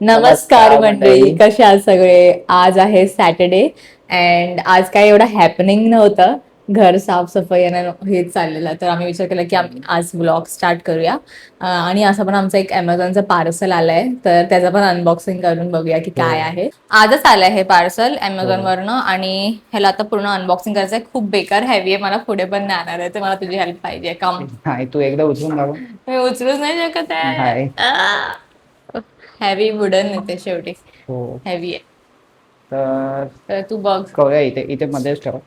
नमस्कार मंडळी, कसे आहात सगळे. आज आहे सॅटर्डे अँड आज काय एवढं हॅपनिंग नव्हतं. घर साफसफाई आणि हेच चाललेलं, तर आम्ही विचार केला की आम्ही आज ब्लॉग स्टार्ट करूया. आणि असं पण आमचं एक अमेझॉनचं पार्सल आलंय, तर त्याचं पण अनबॉक्सिंग करून बघूया की काय आहे. आजच आलंय हे पार्सल अमेझॉनवरनं आणि ह्याला आता पूर्ण अनबॉक्सिंग करायचंय. खूप बेकार हेवी आहे, मला पुढे पण नाही आणणार आहे, तर मला तुझी हेल्प पाहिजे. काम नाही तू एकदा उचलून बघ. मी उचलूच नाही शकत आहे. नाही. हेवी वुडन येते शेवटी. हो. हेवी आहे. तर तर तू बघ. करूया इथे इथे मध्येच ठेव.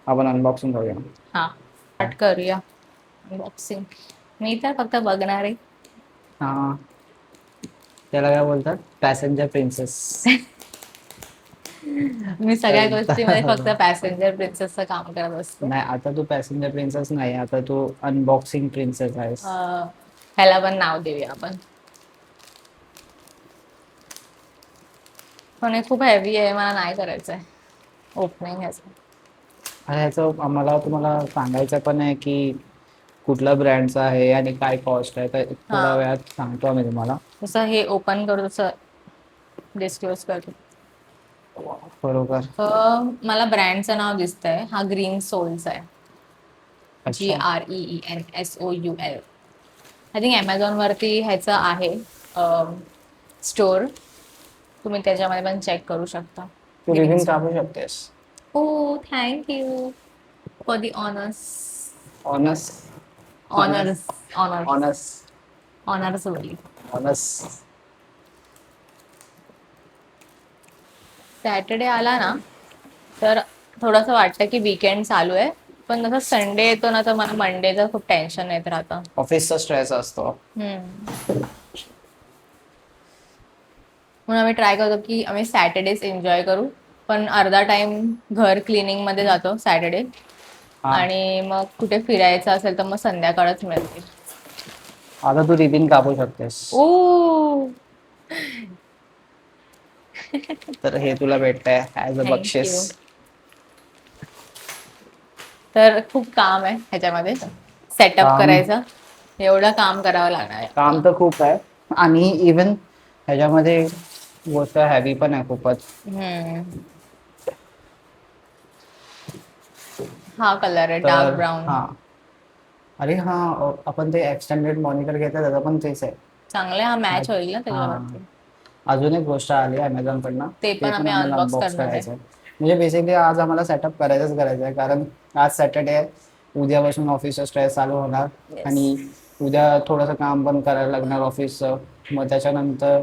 आपण अनबॉक्सिंग करूया. हा, स्टार्ट करूया अनबॉक्सिंग. मी तर फक्त बघणार आहे. हा, त्याला काय बोलतात, पॅसेंजर प्रिन्सेस. मी सगळ्या गोष्टीमध्ये फक्त पॅसेंजर प्रिन्सेसचं काम करत असते. नाही, आता तू पॅसेंजर प्रिन्सेस नाही, आता तू अनबॉक्सिंग प्रिन्सेस आहेस. ह्याला पण नाव देऊया आपण. पण हे खूप हेवी आहे, मला नाही करायचंय ओपनिंग ह्याचं. आणि ह्याचं आम्हाला तुम्हाला सांगायचं पण आहे की कुठल्या ब्रँडचा आहे आणि काय कॉस्ट आहे, तर थोड्या वेळात सांगतो आम्ही तुम्हाला. जसं हे ओपन करू तसं डिस्क्लोज करतो. बरोबर. मला ब्रँडचं नाव दिसतंय, हा ग्रीन सोल्स आहे. अच्छा. GREENSOUL. आय थिंक ॲमेझॉन वरती ह्याचं आहे स्टोअर. तुम्ही त्याच्यामध्ये पण चेक करू शकता. तू रिव्ह्यू टाकू शकतेस. हो, thank you for the honours. Ons honours honours ons honours बोलली. ऑनस. सॅटर्डे आला ना तर थोडंसं वाटतं की वीकेंड चालू आहे, पण जसं संडे येतो ना तर मला मंडेचं खूप टेन्शन येत राहतं. ऑफिसचा स्ट्रेस असतो. म्हणून आम्ही ट्राय करतो की आम्ही सॅटर्डेज एन्जॉय करू, पण अर्धा टाइम घर क्लिनिंग मध्ये जातो सॅटर्डे. हा. आणि मग कुठे फिरायचं असेल तर मग संध्याकाळच मिळते. आता तू रिबिन कापू शकतेस. ओ, तर हे तुला भेटतंय ऍज अ थँक बक्षीस. यू. तर खूप काम आहे ह्याच्यामध्ये, सेटअप काम करायचं. एवढं काम करावं लागणार आहे. काम तर खूप आहे आणि इवन ह्याच्यामध्ये गोष्ट हॅवी पण आहे खूपच. हा कलर आहे डार्क तर ब्राऊन. हा, अरे हा, आपण ते एक्सटेंडेड मॉनिटर घेतलं त्याचं पण तेच आहे. चांगले, हा मॅच होईल ना हा, त्याच्यावरती. अजून एक गोष्ट आली अमेझॉन कडनं, ते ते पण पण आम्ही आम्हाला अनबॉक्स अनबॉक्स करणार आहे. करायचं आहे. म्हणजे बेसिकली आज आम्हाला सेटअप करायचं आहे, कारण आज सॅटर्डे आहे. उद्यापासून ऑफिसचा स्ट्रेस चालू होणार आणि उद्या थोडंसं काम पण करायला लागणार ऑफिसचं. मग त्याच्यानंतर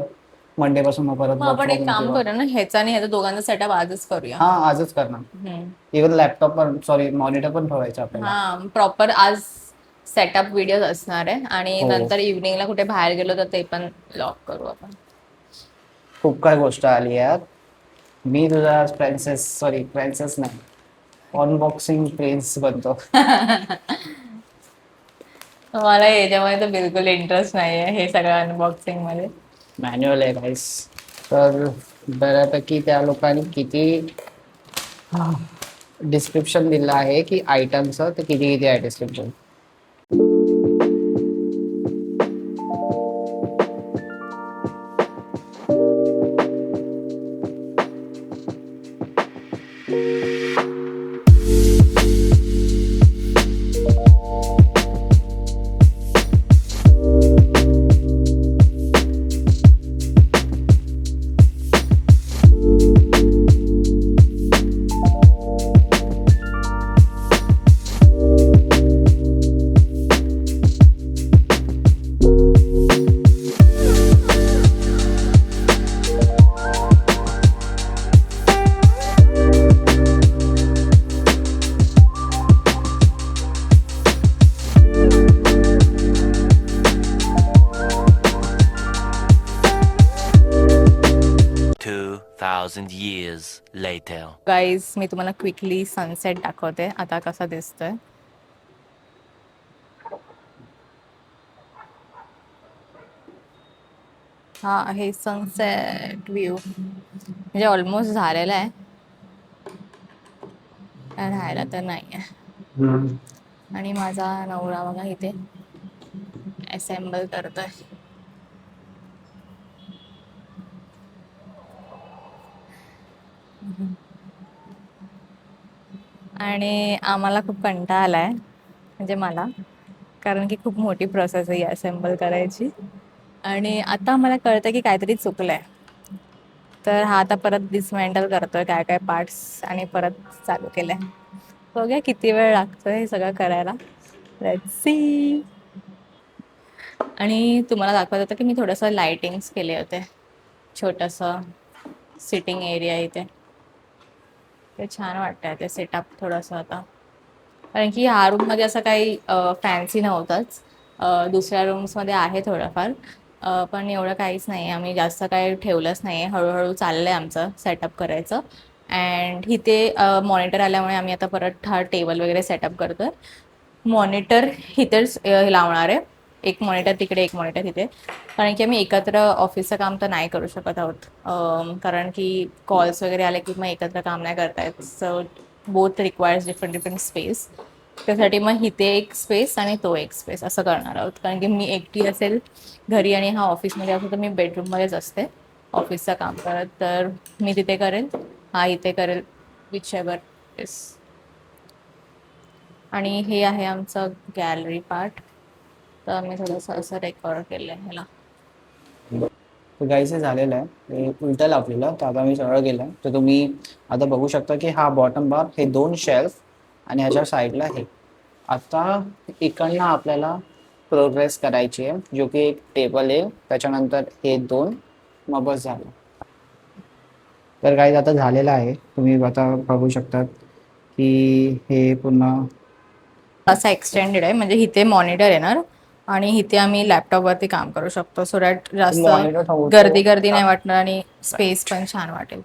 मंडे पासून मग परत मग वर्क आपण फ्रॉम एक होम काम किंवा करूया ना, ह्याचा आणि ह्याचा दोघांचा सेटअप आजच करूया. हा आजच करणार. इव्हन लॅपटॉप पण, सॉरी, मॉनिटर पण ठेवायचं आपल्याला. हा, प्रॉपर आज सेटअप व्हिडिओ असणार आहे आणि हो. नंतर इव्हनिंगला कुठे बाहेर गेलो तर ते पण लॉक करू आपण. खूप काय गोष्ट आली यार. मी तुझा प्रिन्सेस, सॉरी प्रिन्सेस नाही, अनबॉक्सिंग प्रिन्स बनतो. मला याच्यामध्ये तर बिलकुल इंटरेस्ट नाही आहे, हे सगळं अनबॉक्सिंग मध्ये. मॅन्युअल आहे गाईस. तर बऱ्यापैकी त्या लोकांनी किती डिस्क्रिप्शन दिलं आहे की आयटमचं, तर किती किती आहे डिस्क्रिप्शन. years later. गाईज, मी तुम्हाला क्विकली सनसेट दाखवते आता कसा दिसतोय. हा आहे सनसेट व्ह्यू, म्हणजे ऑलमोस्ट झालेला आहे, राहायला तर नाही आहे. आणि माझा नवरा बघा इथे असेंबल करतोय. आणि आम्हाला खूप कंटाळा आलाय, म्हणजे मला, कारण की खूप मोठी प्रोसेस आहे असेंबल करायची. आणि आता मला कळतं की काहीतरी चुकलंय. तर हा आता परत डिसमेंटल करतोय काय काय पार्ट्स आणि परत चालू केलंय. बघूया किती वेळ लागतोय हे सगळं करायला. Let's see. आणि तुम्हाला दाखवत होतं की मी थोडंसं लाइटिंग्स केले होते, छोटंसं सिटिंग एरिया इथे. ते छान वाटतंय ते सेटअप थोडंसं आता, कारण की ह्या रूममध्ये असं काही फॅन्सी नव्हतंच. दुसऱ्या रूम्समध्ये आहे थोडंफार, पण एवढं काहीच नाही. आम्ही जास्त काही ठेवलंच नाही. हळूहळू चाललंय आमचं सेटअप करायचं. अँड इथे मॉनिटर आल्यामुळे आम्ही आता परत हा टेबल वगैरे सेटअप करतोय. मॉनिटर इथेच लावणार आहे. एक मॉनिटर तिकडे, एक मॉनिटर तिथे, कारण की आम्ही एकत्र ऑफिसचं काम तर नाही करू शकत आहोत. कारण की कॉल्स वगैरे आले की मग एकत्र काम नाही करता येत. So both requires different different space. त्यासाठी मग इथे एक स्पेस आणि तो एक स्पेस असं करणार आहोत. कारण की मी एकटी असेल घरी आणि हा ऑफिसमध्ये असेल तर मी बेडरूममध्येच असते ऑफिसचं काम करत. तर मी तिथे करेल, हा इथे करेल, विच एव्हर इज. आणि हे आहे आमचं गॅलरी पार्ट. तर मी थोडंसं असं रेकॉर्ड केलं आहे ह्याला. तर गाईस हे झालेलं आहे, हे उलटं लावलेलं, तर आता मी सरळ केलं. तर तुम्ही आता बघू शकता की हा बॉटम बार, हे 2 शेल्फ आणि ह्याच्या साईडला हे. आता इकडनं आपल्याला प्रोग्रेस करायची आहे, जो की एक टेबल येईल, त्याच्यानंतर हे 2, मग बस झालं. तर गाईज आता झालेलं आहे. तुम्ही आता बघू शकतात की हे पुन्हा असा एक्सटेंडेड आहे, म्हणजे इथे मॉनिटर येणार आणि इथे आम्ही लॅपटॉपवरती काम करू शकतो. सो दॅट जास्त मॉनिटर होतो. गर्दी गर्दी नाही वाटणार आणि स्पेस पण छान वाटेल.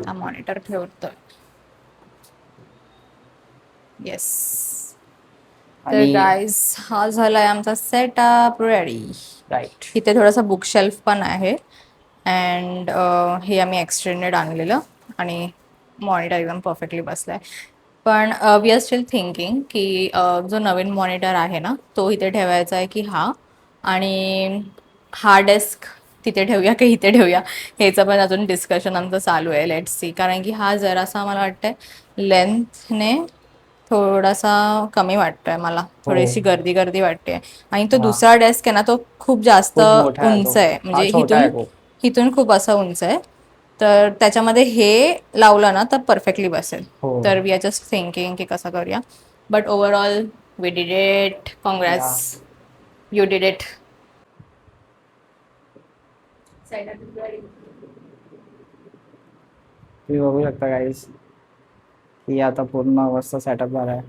हा मॉनिटर ठेवतोय. येस. तर आणि गाईज हा झालाय आमचा सेटअप रेडी. राईट. इथे थोडासा बुक शेल्फ पण आहे. अँड हे आम्ही एक्सटेंडेड आणलेलं आणि मॉनिटर एकदम परफेक्टली बसलाय. पण वी आर स्टील थिंकिंग की जो नवीन मॉनिटर आहे ना तो इथे ठेवायचा आहे की हा, आणि हा डेस्क तिथे ठेवूया की इथे ठेवूया ह्याचं पण अजून डिस्कशन आमचं चालू आहे. Let's see. कारण की हा जरासा मला वाटतंय लेंथने थोडासा कमी वाटतोय मला, थोडीशी गर्दी गर्दी वाटते. आणि तो हा, दुसरा डेस्क आहे ना तो खूप जास्त खूप मोठा आहे तो. उंच आहे, हा म्हणजे छोटा आहे इथून खूप. इथून खूप असा उंच आहे. तर त्याच्यामध्ये हे लावलं ना तर परफेक्टली बसेल. हो. तर वी आर जस्ट थिंकिंग की कसं करूया. But overall we did it. Yeah. Congrats, you did it. तुम्ही बघू शकता गाईस की आता पूर्ण अवस्था सेटअप झाला आहे.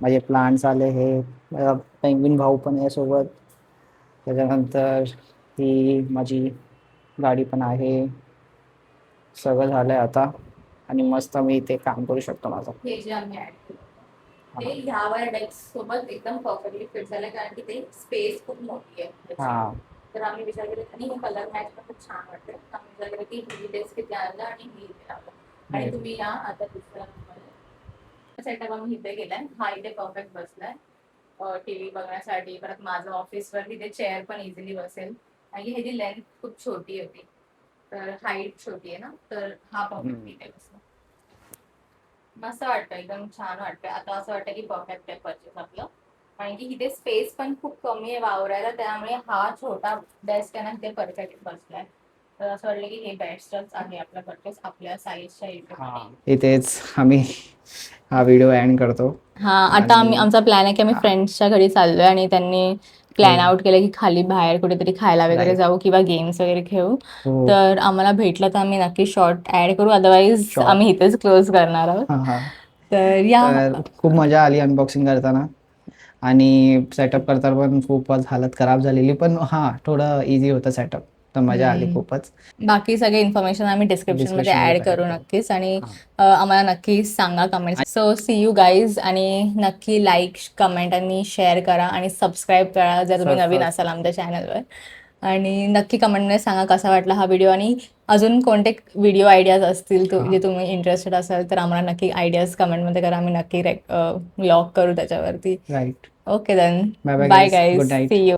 माझे प्लांट्स आले, हे माझा पेंग्विन भाऊ पण आहे सोबत. त्याच्यानंतर ही माझी गाडी पण आहे. सगळं झालंय आता आणि मस्त मी इथे काम करू शकतो माझं. हे जे आम्ही ऍड केलं ते ह्यावर डेस्क सोबत एकदम परफेक्टली फिट झालं, कारण की ते स्पेस खूप मोठी आहे त्याची. हा. तर आम्ही विचार केला आणि हे कलर मॅच पण खूप छान वाटतं. आम्ही विचार केला की ही डेस्क इथे आणलं आणि ही इथे लावलं. आणि तुम्ही या आता दुसऱ्या सेटअप आम्ही इथे केलाय. हा इथे परफेक्ट बसलाय टीव्ही बघण्यासाठी. परत माझं ऑफिसवर तिथे चेअर पण इझिली बसेल, आणि ह्याची लेंथ खूप छोटी होती तर हाईट छोटी आहे ना, तर हा परफेक्ट इथे बसला. मस्त वाटतं, एकदम छान वाटतं. आता असं वाटतं की परफेक्ट आहे परचेस आपलं, कारण की इथे स्पेस पण खूप कमी आहे वावरायला. त्यामुळे हा छोटा डेस्क आहे ना इथे परफेक्ट बसलाय. तर असं वाटलं की हे बेस्टच आहे आपला परचेस आपल्या साईजच्या हिशोबाने. इथेच आम्ही हा व्हिडिओ एंड करतो. हा, आता आमचा प्लॅन आहे की आम्ही फ्रेंड्सच्या घरी चाललोय आणि त्यांनी प्लॅन आउट केलं की खाली बाहेर कुठेतरी खायला वगैरे जाऊ किंवा गेम्स वगैरे खेळू. तर आम्हाला भेटलं तर आम्ही नक्की शॉर्ट ऍड करू, अदरवाईज आम्ही इथेच क्लोज करणार आहोत. तर या, खूप मजा आली अनबॉक्सिंग करताना आणि सेटअप करताना पण खूपच हालत खराब झालेली, पण हा थोडं इझी होतं सेटअप, तर मजा आली खूपच. बाकी सगळे इन्फॉर्मेशन आम्ही डिस्क्रिप्शन मध्ये ऍड करू नक्कीच. आणि आम्हाला नक्की सांगा comment. So see you guys. आणि नक्की लाईक, कमेंट आणि शेअर करा आणि सबस्क्राईब करा जर तुम्ही नवीन असाल आमच्या चॅनलवर. आणि नक्की कमेंटमध्ये सांगा कसा वाटला हा व्हिडिओ, आणि अजून कोणते व्हिडिओ आयडियाज असतील जे तुम्ही इंटरेस्टेड असाल तर आम्हाला नक्की आयडियाज कमेंटमध्ये करा. आम्ही नक्की व्लॉग करू त्याच्यावरती. Right. Okay then, bye bye bye guys. Guys, good night. See you.